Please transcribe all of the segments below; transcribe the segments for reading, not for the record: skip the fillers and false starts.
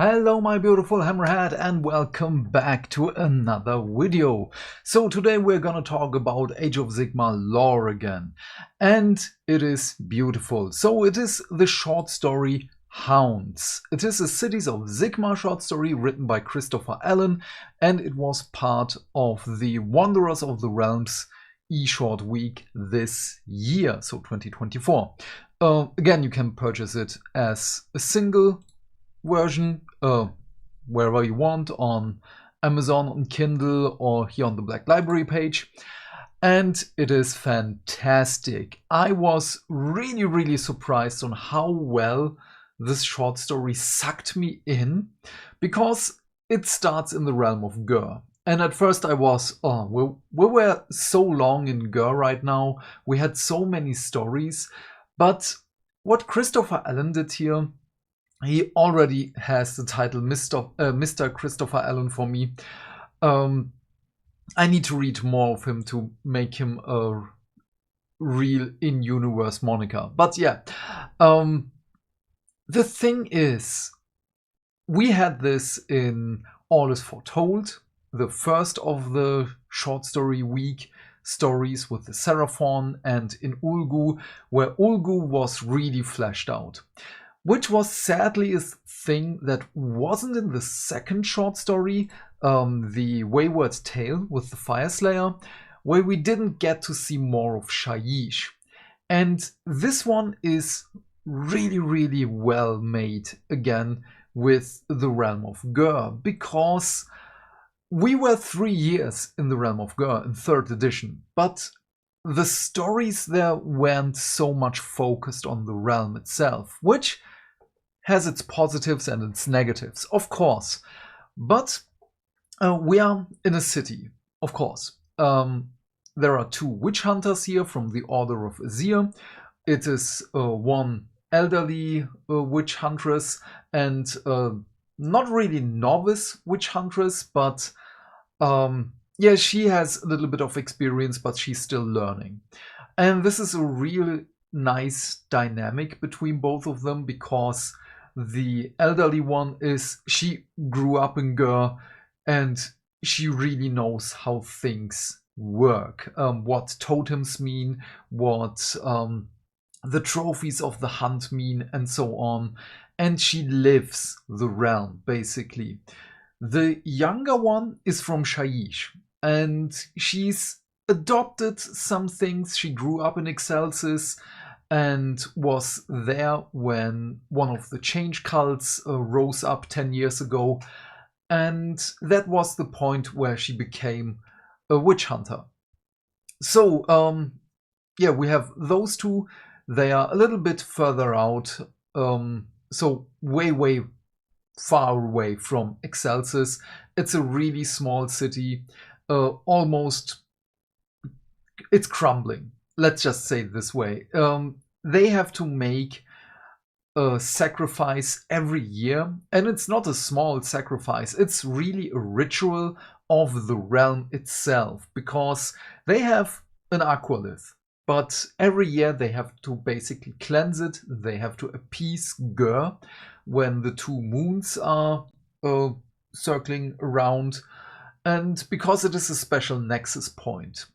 Hello my beautiful hammerhead and welcome back to another video. So today we're gonna talk about Age of Sigmar lore again, and it is beautiful. So it is the short story Hounds. It is a Cities of Sigmar short story written by Christopher Allen, and it was part of the Wanderers of the Realms eShort week this year, so 2024. Again, you can purchase it as a single version wherever you want, on Amazon, on Kindle, or here on the Black Library page, and it is fantastic. I was really surprised on how well this short story sucked me in, because it starts in the realm of Ghur. And at first I was, we were so long in Ghur right now, we had so many stories, but what Christopher Allen did here, he already has the title Mr. Christopher Allen for me. I need to read more of him to make him a real in-universe moniker. But yeah, the thing is, we had this in All Is Foretold, the first of the short story week stories with the Seraphon, and in Ulgu, where Ulgu was really fleshed out. Which was sadly a thing that wasn't in the second short story, the Wayward Tale with the Fire Slayer, where we didn't get to see more of Shyish. And this one is really well made again with the realm of Ghur, because we were 3 years in the realm of Ghur in 3rd edition, but the stories there weren't so much focused on the realm itself, which has its positives and its negatives, of course. But we are in a city, of course. There are 2 witch hunters here from the Order of Azir. It is one elderly witch huntress and not really novice witch huntress, but yeah, she has a little bit of experience, but she's still learning. And this is a real nice dynamic between both of them, because the elderly one she grew up in Ghur and she really knows how things work, what totems mean, what the trophies of the hunt mean, and so on. And she lives the realm, basically. The younger one is from Shyish, and she's adopted some things. She grew up in Excelsis and was there when one of the change cults rose up 10 years ago, and that was the point where she became a witch hunter. So yeah, we have those 2. They are a little bit further out, so way far away from Excelsis. It's a really small city, almost, it's crumbling. Let's just say it this way. They have to make a sacrifice every year, and it's not a small sacrifice. It's really a ritual of the realm itself, because they have an aqualith, but every year they have to basically cleanse it. They have to appease Ghur when the 2 moons are circling around, and because it is a special nexus point.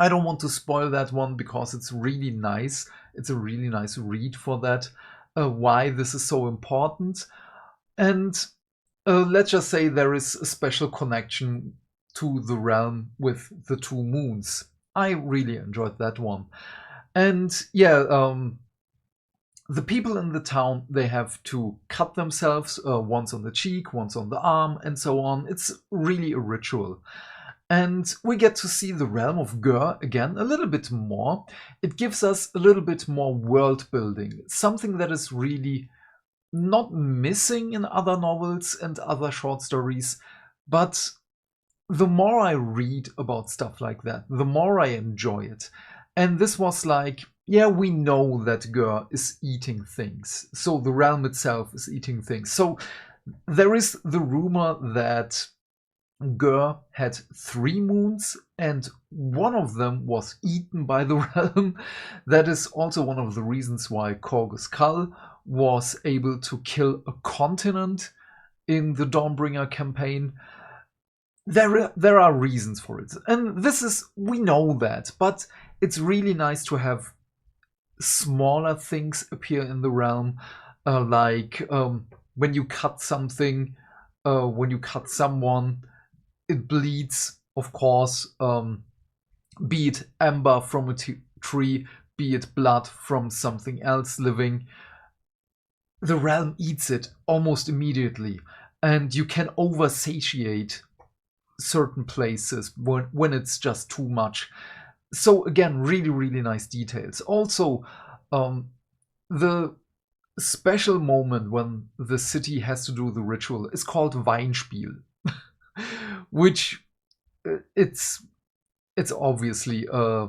I don't want to spoil that one, because it's really nice. It's a really nice read for that, why this is so important. And let's just say there is a special connection to the realm with the 2 moons. I really enjoyed that one. And yeah, the people in the town, they have to cut themselves, once on the cheek, once on the arm, and so on. It's really a ritual. And we get to see the realm of Ghur again a little bit more. It gives us a little bit more world building, something that is really not missing in other novels and other short stories. But the more I read about stuff like that, the more I enjoy it. And this was like, yeah, we know that Ghur is eating things. So the realm itself is eating things. So there is the rumor that Ghur had 3 moons, and one of them was eaten by the realm. That is also one of the reasons why Korgus Kal was able to kill a continent in the Dawnbringer campaign. There are reasons for it, and we know that, but it's really nice to have smaller things appear in the realm, like when you cut something, when you cut someone, it bleeds, of course, be it amber from a tree, be it blood from something else living. The realm eats it almost immediately, and you can oversatiate certain places when it's just too much. So again, really, really nice details. Also, the special moment when the city has to do the ritual is called Weinspiel, which it's obviously a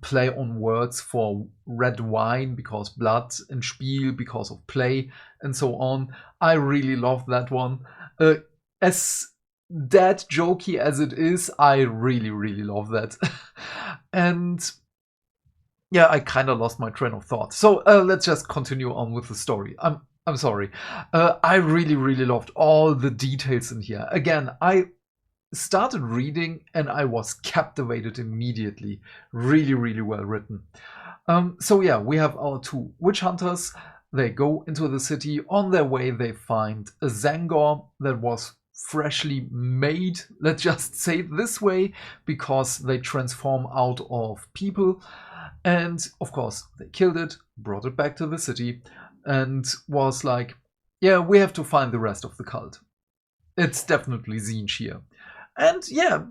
play on words for red wine because blood, and Spiel because of play, and so on. I really love that one. As that jokey as it is, I really, really love that. And yeah, I kind of lost my train of thought. So let's just continue on with the story. I'm sorry. I really, really loved all the details in here. Again, I started reading and I was captivated immediately. Really, really well written. So yeah, we have our two witch hunters. They go into the city. On their way, they find a Zangor that was freshly made, let's just say it this way, because they transform out of people. And of course, they killed it, brought it back to the city, and was like, yeah, we have to find the rest of the cult. It's definitely Tzeentch here. And yeah,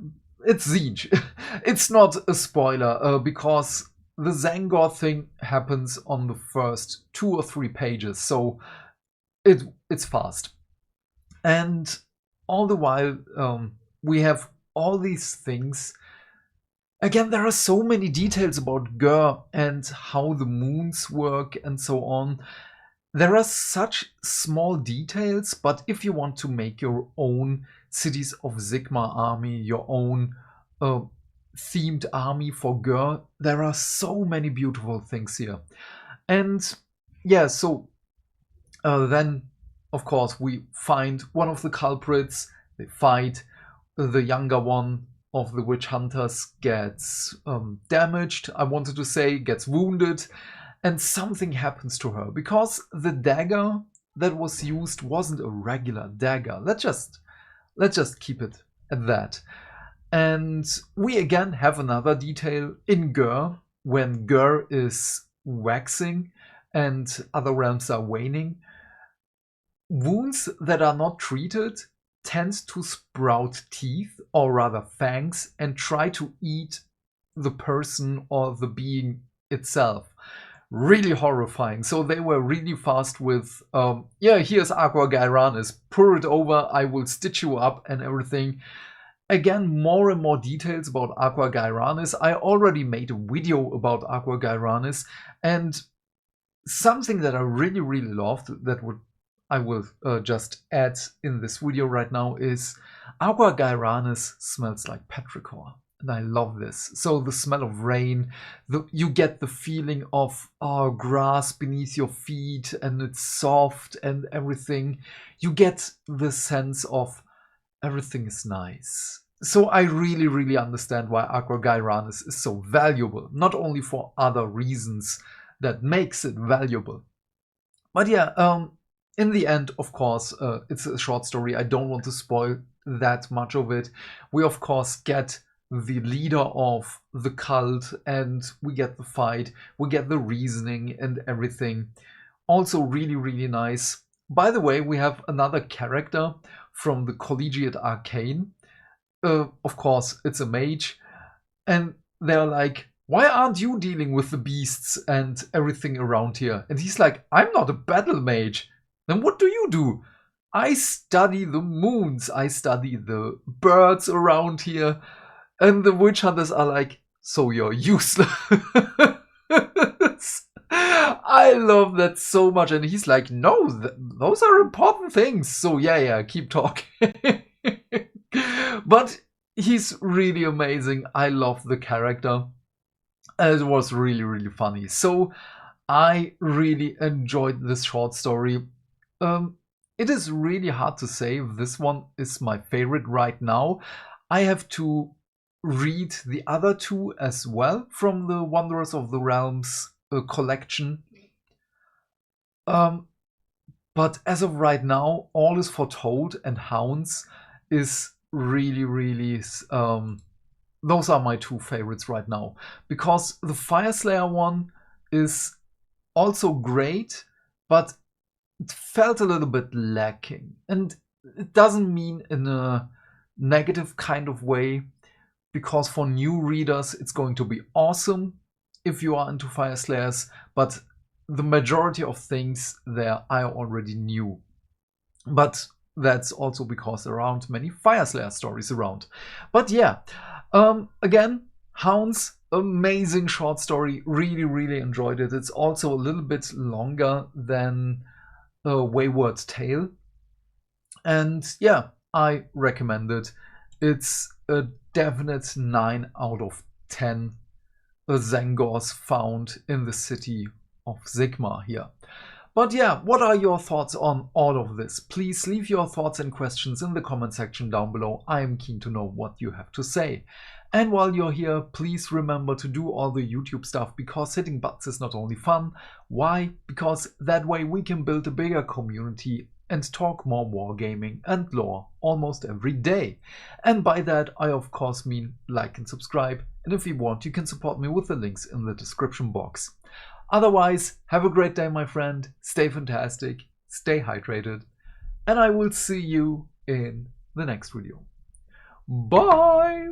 it's Tzeentch. It's not a spoiler, because the Zangor thing happens on the first 2 or 3 pages, so it's fast. And all the while, we have all these things. Again, there are so many details about Ghur and how the moons work and so on. There are such small details, but if you want to make your own Cities of Sigmar army, your own themed army for Ghur, there are so many beautiful things here. And yeah, so then, of course, we find one of the culprits, they fight, the younger one of the witch hunters gets damaged, I wanted to say, gets wounded, and something happens to her, because the dagger that was used wasn't a regular dagger. Let's just keep it at that. And we again have another detail in Ghur, when Ghur is waxing and other realms are waning. Wounds that are not treated tend to sprout teeth, or rather fangs, and try to eat the person or the being itself. Really horrifying. So they were really fast with, yeah, here's Aqua Gyranis, pour it over, I will stitch you up and everything. Again, more and more details about Aqua Gyranis. I already made a video about Aqua Gyranis, and something that I really, really loved that I will just add in this video right now is Aqua Gyranis smells like petrichor. And I love this. So the smell of rain, you get the feeling of grass beneath your feet, and it's soft and everything. You get the sense of everything is nice. So I really, really understand why Aqua Gyranis is so valuable. Not only for other reasons that makes it valuable. But yeah, in the end, of course, it's a short story. I don't want to spoil that much of it. We, of course, get the leader of the cult, and we get the fight, we get the reasoning and everything. Also really, really nice. By the way, we have another character from the Collegiate Arcane. Of course, it's a mage. And they're like, why aren't you dealing with the beasts and everything around here? And he's like, I'm not a battle mage. Then what do you do? I study the moons. I study the birds around here. And the witch hunters are like, so you're useless. I love that so much. And he's like, no, those are important things. So yeah, keep talking. But he's really amazing. I love the character. It was really, really funny. So I really enjoyed this short story. it is really hard to say if this one is my favorite right now. I have to read the other two as well from the Wanderers of the Realms collection. But as of right now, All is Foretold and Hounds is really, those are my two favorites right now. Because the Fireslayer one is also great, but it felt a little bit lacking. And it doesn't mean in a negative kind of way, because for new readers it's going to be awesome if you are into Fireslayers, but the majority of things there I already knew. But that's also because there aren't many Fireslayer stories around. But yeah, again, Hounds, amazing short story, really enjoyed it. It's also a little bit longer than Wayward Tale. And yeah, I recommend it. It's a definite 9 out of 10 Zangors found in the city of Sigmar here. But yeah, what are your thoughts on all of this? Please leave your thoughts and questions in the comment section down below. I am keen to know what you have to say. And while you're here, please remember to do all the YouTube stuff, because hitting butts is not only fun. Why? Because that way we can build a bigger community and talk more wargaming and lore almost every day. And by that I of course mean like and subscribe, and if you want you can support me with the links in the description box. Otherwise, have a great day my friend, stay fantastic, stay hydrated, and I will see you in the next video. Bye.